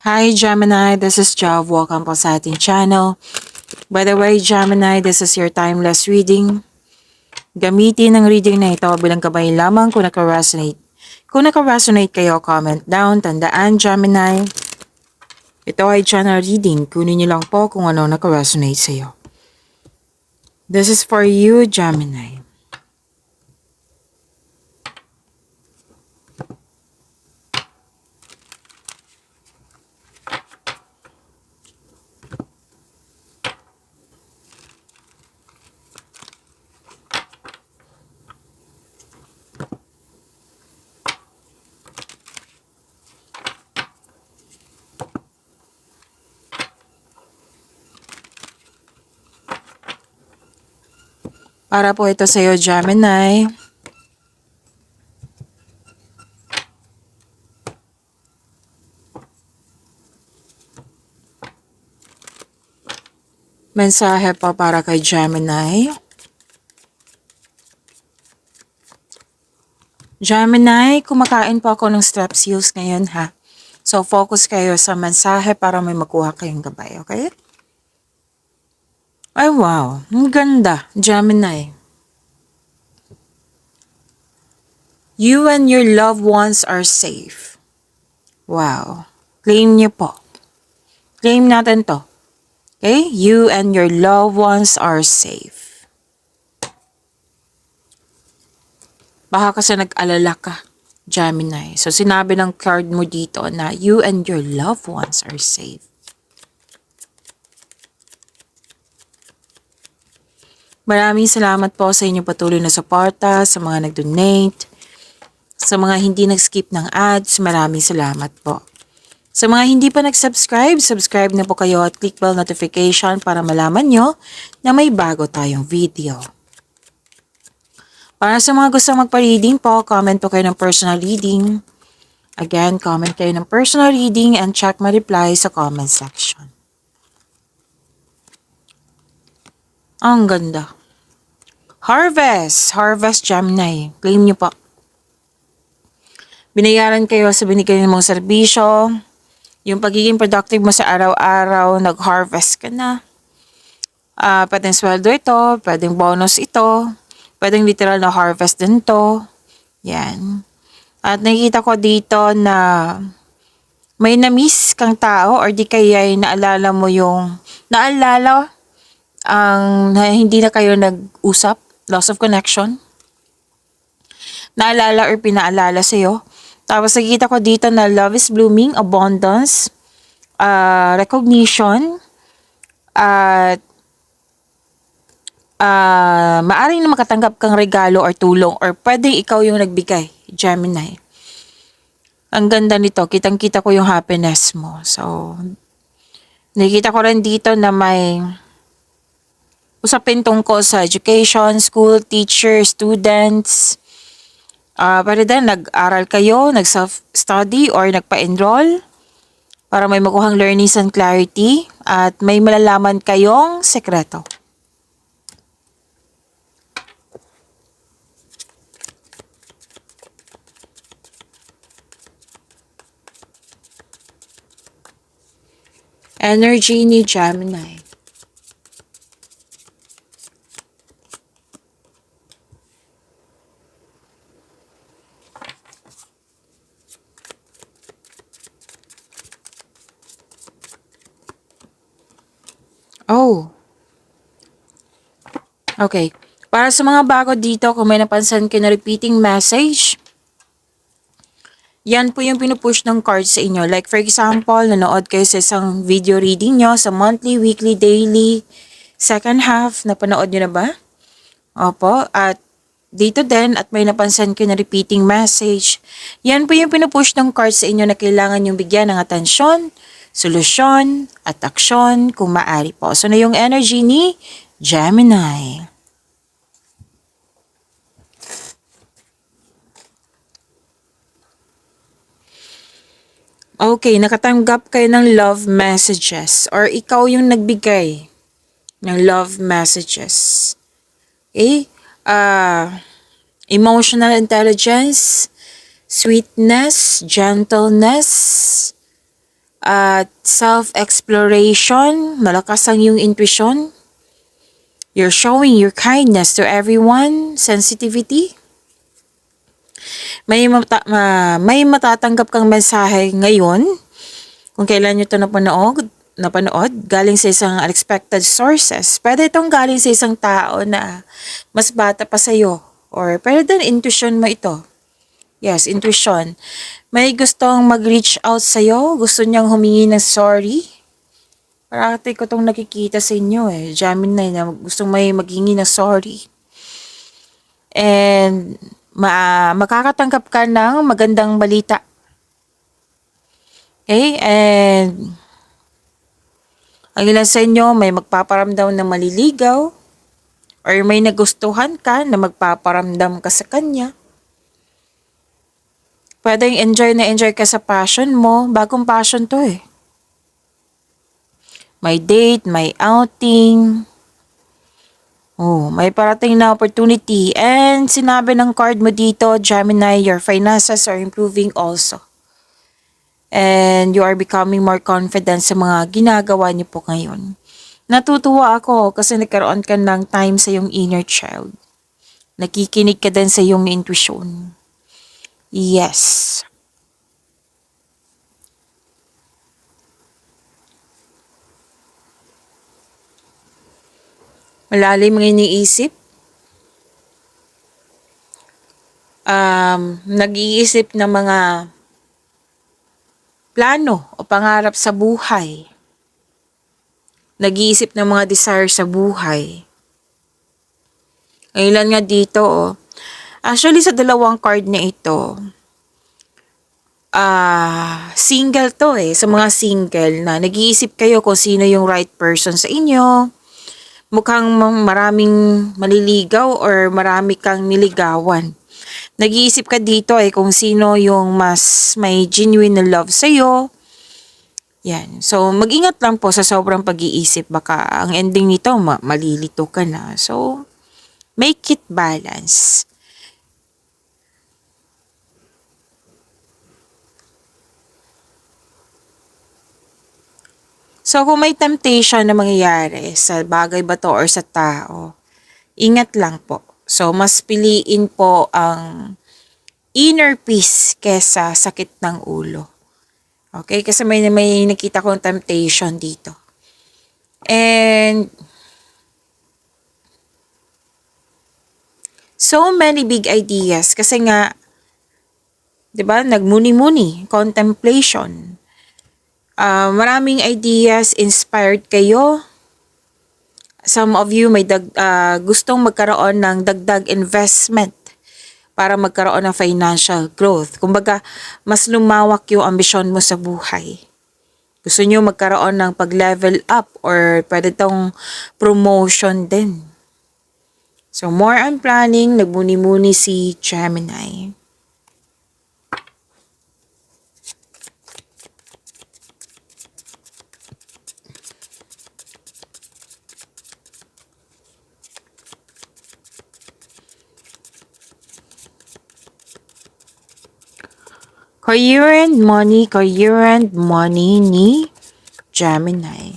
Hi Gemini, this is Jav. Welcome po sa ating channel. By the way, Gemini, this is your timeless reading. Gamitin ang reading na ito bilang gabay lamang kung naka-resonate. Kung naka-resonate kayo, comment down. Tandaan, Gemini, ito ay channel reading. Kunin niyo lang po kung ano naka-resonate sa iyo. This is for you, Gemini. Para po ito sa iyo, Gemini. Mensahe po para kay Gemini. Gemini, kumakain po ako ng strepsils ngayon ha. So focus kayo sa mensahe para may makuha kayong gabay, okay? Ay wow, ang ganda, Gemini. You and your loved ones are safe. Wow. Claim niyo po. Claim natin to. Okay? You and your loved ones are safe. Baka kasi nag-alala ka, Gemini. So sinabi ng card mo dito na you and your loved ones are safe. Maraming salamat po sa inyong patuloy na suporta, sa mga nag-donate, sa mga hindi nag-skip ng ads, maraming salamat po. Sa mga hindi pa nag-subscribe, subscribe na po kayo at click bell notification para malaman nyo na may bago tayong video. Para sa mga gusto magpa-reading po, comment po kayo ng personal reading. Again, comment kayo ng personal reading and check my reply sa comment section. Ang ganda. Harvest Gemini. Claim nyo po. Binayaran kayo sa binigay mong serbisyo. Yung pagiging productive mo sa araw-araw, nag-harvest ka na. Pwedeng sweldo ito, pwedeng bonus ito, pwedeng literal na harvest din to. Yan. At nakikita ko dito na may na-miss kang tao or di kaya naalala mo yung, na hindi na kayo nag-usap, loss of connection. Naalala or pinaalala sa'yo. Tapos nakikita ko dito na love is blooming, abundance, recognition, at maaring na makatanggap kang regalo or tulong or pwedeng ikaw yung nagbigay, Gemini. Ang ganda nito, kitang-kita ko yung happiness mo. So, nakikita ko rin dito na may usapin tungkol sa education, school, teacher, students. Pwede din, nag-aral kayo, nag-self-study or nagpa-enroll para may makuhang learnings and clarity at may malalaman kayong sekreto. Energy ni Gemini. Oh. Okay. Para sa mga bago dito, kung may napansin kayo na repeating message, yan po yung pinupush ng card sa inyo. Like for example, nanood kayo sa isang video reading nyo sa monthly, weekly, daily, second half. Napanood nyo na ba? Opo. At dito din, at may napansin kayo na repeating message. Yan po yung pinupush ng card sa inyo na kailangan yung bigyan ng atensyon, solusyon, at aksyon kung maaari po. So na yung energy ni Gemini. Okay, nakatanggap kayo ng love messages or ikaw yung nagbigay ng love messages. Okay? Emotional intelligence, sweetness, gentleness, At self-exploration, malakas ang iyong intuition. You're showing your kindness to everyone, sensitivity. May matatanggap kang mensahe ngayon, kung kailan nyo ito napanood, galing sa isang unexpected sources. Pwede itong galing sa isang tao na mas bata pa sa'yo. Or pwede din intuition mo ito. Yes, intuition. May gustong mag-reach out sa'yo, gusto niyang humingi ng sorry. Parati ko itong nakikita sa inyo Gemini na gustong may maghingi ng sorry. And makakatanggap ka ng magandang balita. Okay? And ang ilan sa inyo may magpaparamdam na maliligaw or may nagustuhan ka na magpaparamdam ka sa kanya. Pwedeng enjoy ka sa passion mo. Bagong passion to May date, may outing. May parating na opportunity. And sinabi ng card mo dito, Gemini, your finances are improving also. And you are becoming more confident sa mga ginagawa niyo po ngayon. Natutuwa ako kasi nagkaroon ka ng time sa iyong inner child. Nakikinig ka din sa iyong intuition. Yes. Malalim ang iniisip. Nag-iisip ng mga plano o pangarap sa buhay. Nag-iisip ng mga desire sa buhay. Ang ilan nga dito, actually sa dalawang card na ito, single to sa mga single na nag-iisip kayo kung sino yung right person sa inyo. Mukhang maraming maliligaw or marami kang niligawan. Nag-iisip ka dito kung sino yung mas may genuine na love sa'yo. Yan. So, mag-ingat lang po sa sobrang pag-iisip. Baka ang ending nito, malilito ka na. So, make it balance. So, kung may temptation na mangyayari sa bagay ba to or sa tao, ingat lang po. So, mas piliin po ang inner peace kesa sakit ng ulo. Okay? Kasi may nakita kong temptation dito. And so many big ideas. Kasi nga, di ba, nagmuni-muni, contemplation. Maraming ideas, inspired kayo. Some of you may gustong magkaroon ng dagdag investment para magkaroon ng financial growth. Kumbaga, mas lumawak yung ambisyon mo sa buhay. Gusto nyo magkaroon ng pag-level up or pwede tong promotion din. So, more on planning, nagmuni-muni si Gemini. Coherent money ni Gemini.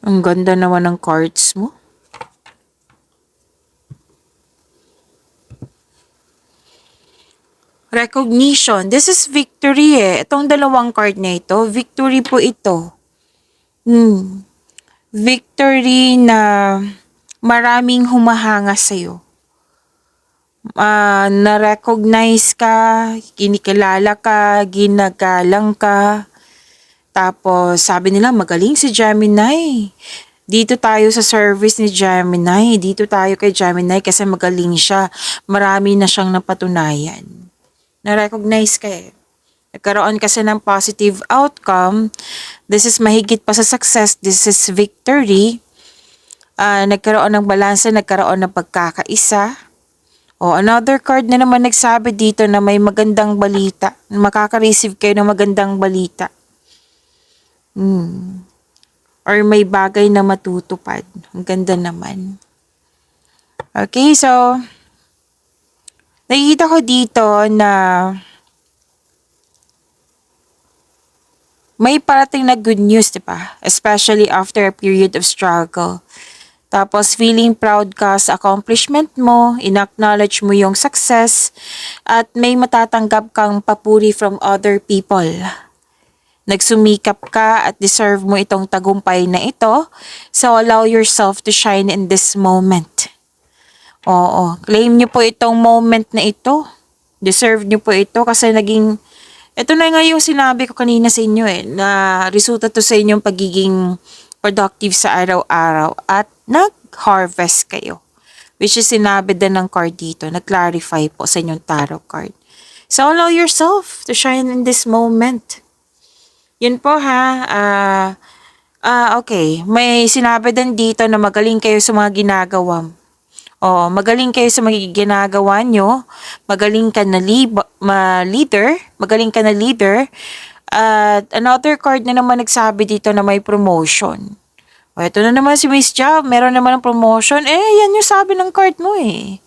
Ang ganda naman ng cards mo. Recognition. This is victory Itong dalawang card na ito, victory po ito. Victory na maraming humahanga sa'yo. Na-recognize ka, kinikilala ka, ginagalang ka. Tapos, sabi nila, magaling si Gemini. Dito tayo sa service ni Gemini. Dito tayo kay Gemini kasi magaling siya. Marami na siyang napatunayan. Na-recognize ka Nagkaroon kasi ng positive outcome. This is mahigit pa sa success. This is victory. Nagkaroon ng balanse, nagkaroon ng pagkakaisa. Another card na naman nagsabi dito na may magandang balita. Makaka-receive kayo ng magandang balita. Or may bagay na matutupad. Ang ganda naman. Okay, so nakikita ko dito na may parating na good news, di ba? Especially after a period of struggle. Tapos feeling proud ka sa accomplishment mo, in-acknowledge mo yung success, at may matatanggap kang papuri from other people. Nagsumikap ka at deserve mo itong tagumpay na ito, so allow yourself to shine in this moment. Oo, claim nyo po itong moment na ito. Deserve nyo po ito kasi ito na nga yung sinabi ko kanina sa inyo na resulta to sa inyong pagiging productive sa araw-araw at nag-harvest kayo. Which is sinabi din ng card dito, nag-clarify po sa inyong tarot card. So allow yourself to shine in this moment. Yun po ha. Okay. May sinabi din dito na magaling kayo sa mga ginagawa mo. Magaling kayo sa mga ginagawa nyo. Magaling ka na leader. Magaling ka na leader. At another card na naman nagsabi dito na may promotion. Ito na naman si Miss Job. Meron naman ng promotion. Yan yung sabi ng card mo eh.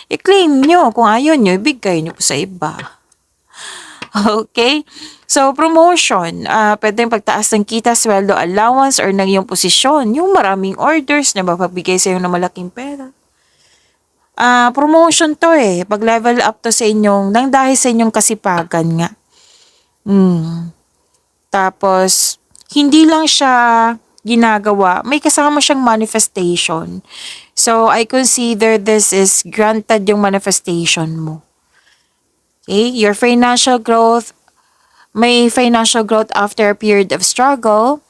I-claim nyo. Kung ayaw nyo, ibigay nyo po sa iba. Okay? So, promotion. Pwedeng pagtaas ng kita, sweldo, allowance, or ng iyong posisyon. Yung maraming orders na mapagbigay sa iyo ng malaking pera. Promotion to eh. Pag-level up to sa inyong, nang dahil sa inyong kasipagan nga. Tapos, hindi lang siya ginagawa. May kasama siyang manifestation. So, I consider this is granted yung manifestation mo. Okay? Your financial growth, may financial growth after a period of struggle,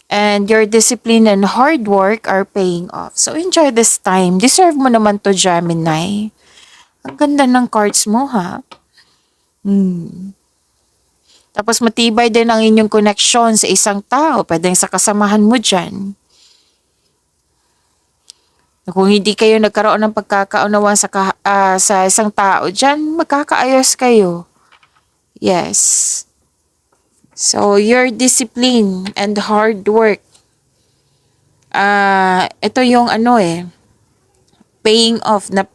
and your discipline and hard work are paying off. So, enjoy this time. Deserve mo naman to, Gemini. Ang ganda ng cards mo, ha? Tapos, matibay din ang inyong connection sa isang tao. Pwedeng sa kasamahan mo dyan. Kung hindi kayo nagkaroon ng pagkakaunawan sa isang tao dyan, magkakaayos kayo. Yes. So, your discipline and hard work. Ito yung paying off na.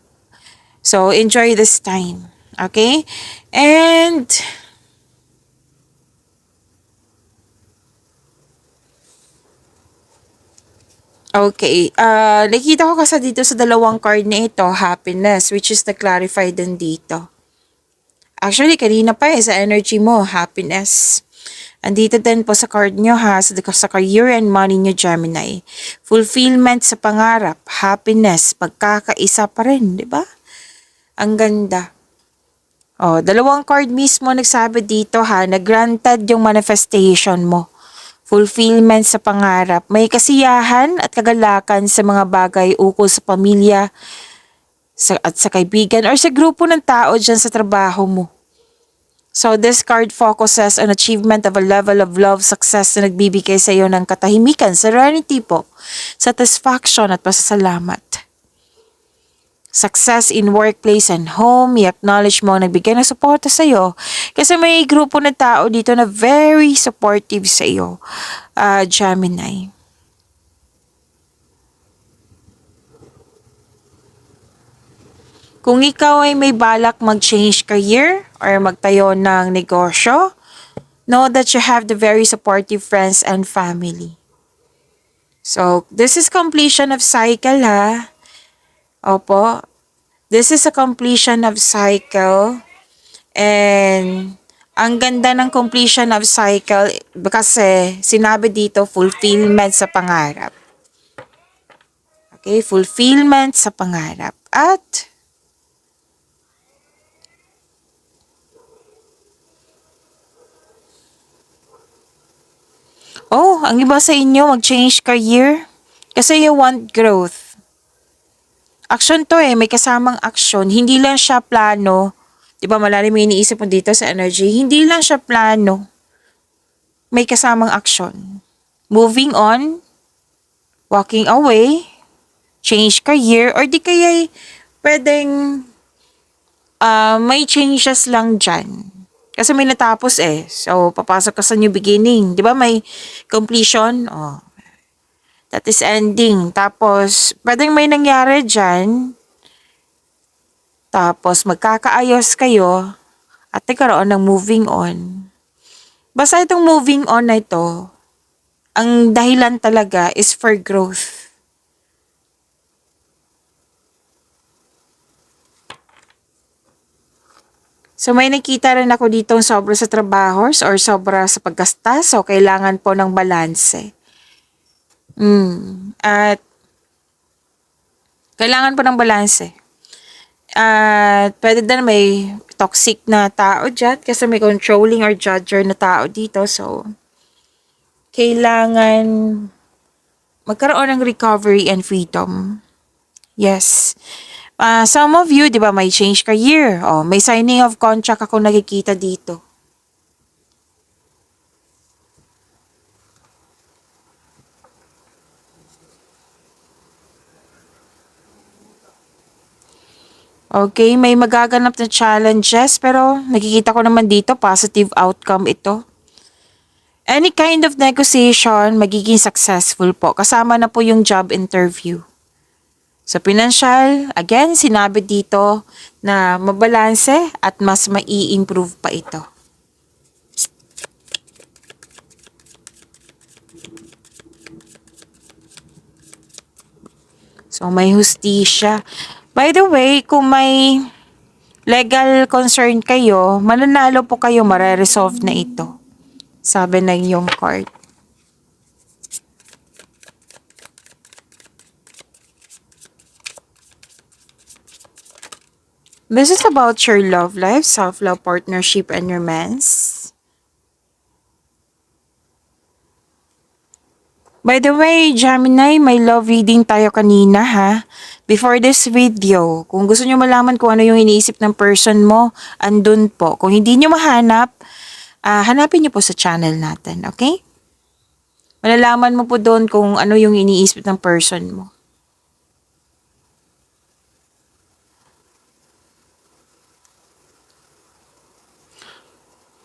So, enjoy this time. Okay? And, okay, nakita ko kasi dito sa dalawang card na ito, happiness, which is na-clarify din dito. Actually, kanina pa sa energy mo, happiness. Andito din po sa card nyo sa career and money nyo, Gemini. Fulfillment sa pangarap, happiness, pagkakaisa pa rin, di ba? Ang ganda. Dalawang card mismo nagsabi dito na-granted yung manifestation mo. Fulfillment sa pangarap. May kasiyahan at kagalakan sa mga bagay ukol sa pamilya at sa kaibigan or sa grupo ng tao dyan sa trabaho mo. So this card focuses on achievement of a level of love, success na nagbibigay sa iyo ng katahimikan, serenity po, satisfaction at pasasalamat. Success in workplace and home, i-acknowledge mo nagbigay ng suporta sa iyo. Kasi may grupo ng tao dito na very supportive sa iyo, Gemini. Kung ikaw ay may balak mag-change career or magtayo ng negosyo, know that you have the very supportive friends and family. So, this is completion of cycle ha. Opo. This is a completion of cycle. And ang ganda ng completion of cycle kasi sinabi dito fulfillment sa pangarap. Okay, fulfillment sa pangarap. At ang iba sa inyo mag-change career kasi you want growth. Action to may kasamang action. Hindi lang siya plano. Di ba malalim yung iniisip mo dito sa energy? Hindi lang siya plano. May kasamang action. Moving on, walking away, change career, or di kaya pwedeng may changes lang dyan. Kasi may natapos eh. So, papasok ka sa new beginning. Di ba may completion? Oh, that is ending. Tapos, pwedeng may nangyari dyan. Tapos, magkakaayos kayo at nagkaroon ng moving on. Basta itong moving on na ito, ang dahilan talaga is for growth. So may nakita rin ako ditong sobra sa trabaho or sobra sa paggasta. So kailangan po ng balanse. At kailangan po ng balanse. At pwede din may toxic na tao dyan kasi may controlling or judger na tao dito. So kailangan magkaroon ng recovery and freedom. Yes. Some of you, di ba, may change career. Oh, may signing of contract ako nakikita dito. Okay, may magaganap na challenges pero nakikita ko naman dito positive outcome ito. Any kind of negotiation, magiging successful po. Kasama na po yung job interview. Sa financial, again, sinabi dito na mabalanse at mas mai-improve pa ito. So, may hustisya. By the way, kung may legal concern kayo, mananalo po kayo, mare-resolve na ito. Sabi na yung card. This is about your love life, self-love, partnership, and romance. By the way, Gemini, may love reading tayo kanina ha. Before this video, kung gusto nyo malaman kung ano yung iniisip ng person mo, andun po. Kung hindi nyo mahanap, hanapin nyo po sa channel natin, okay? Malalaman mo po doon kung ano yung iniisip ng person mo.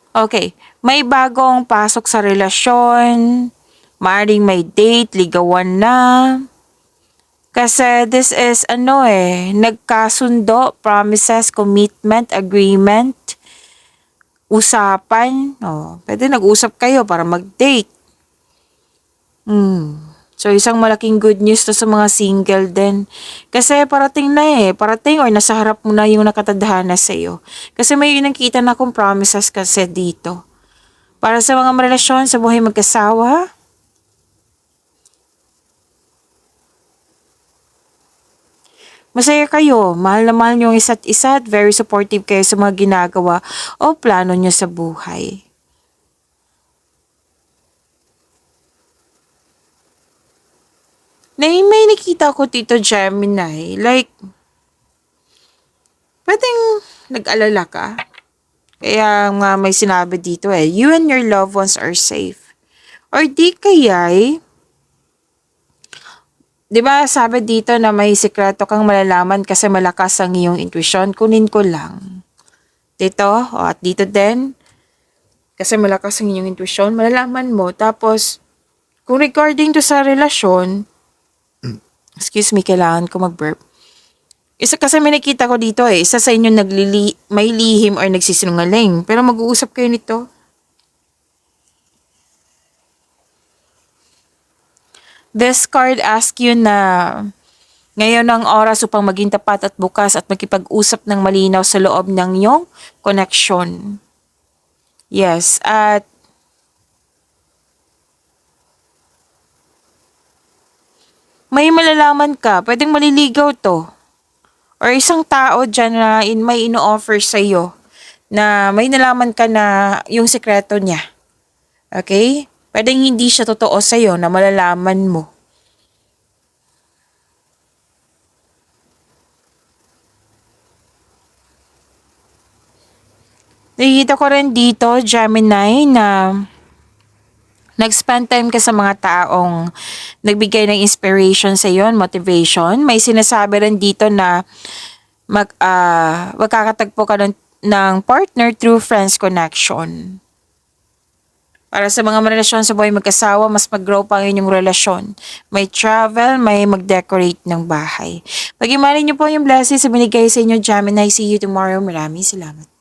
Okay, may bagong pasok sa relasyon, maaaring may date, ligawan na. Kasi this is nagkasundo, promises, commitment, agreement, usapan. Pwede nag-usap kayo para mag-date. So, isang malaking good news to sa mga single din. Kasi parating na parating or nasa harap mo na yung nakatadhana sa'yo. Kasi may nakita na akong promises kasi dito. Para sa mga relasyon sa buhay magkasawa, masaya kayo, mahal na mahal nyo isa't isa at very supportive kayo sa mga ginagawa o plano nyo sa buhay. May nakita ko dito, Gemini, like, pwedeng nag-alala ka. Kaya nga may sinabi dito you and your loved ones are safe. Or di kaya'y, di ba sabi dito na may sikreto kang malalaman kasi malakas ang iyong intuition? Kunin ko lang. Dito, at dito din. Kasi malakas ang iyong intuition, malalaman mo. Tapos, kung regarding to sa relasyon, excuse me, kailangan ko mag-burp. Isa kasi may nakita ko dito isa sa inyo may lihim or nagsisinungaling. Pero mag-uusap kayo nito. This card asks you na ngayon ang oras upang maging tapat at bukas at makipag-usap ng malinaw sa loob ng iyong connection. Yes, at may malalaman ka, pwedeng maliligaw to. Or isang tao dyan na may ino-offer sa'yo na may nalaman ka na yung sekreto niya. Okay? Pwedeng hindi siya totoo sa'yo na malalaman mo. Nakikita ko rin dito, Gemini, na nag-spend time ka sa mga taong nagbigay ng inspiration sa iyo, motivation. May sinasabi rin dito na magkakatagpo ka ng ng partner through friends connection. Para sa mga relasyon sa buhay mag-asawa, mas mag-grow pa ang inyong relasyon. May travel, may mag-decorate ng bahay. Pag-imanin niyo po yung blessings sa binigay sa inyo, Gemini. See you tomorrow. Maraming salamat.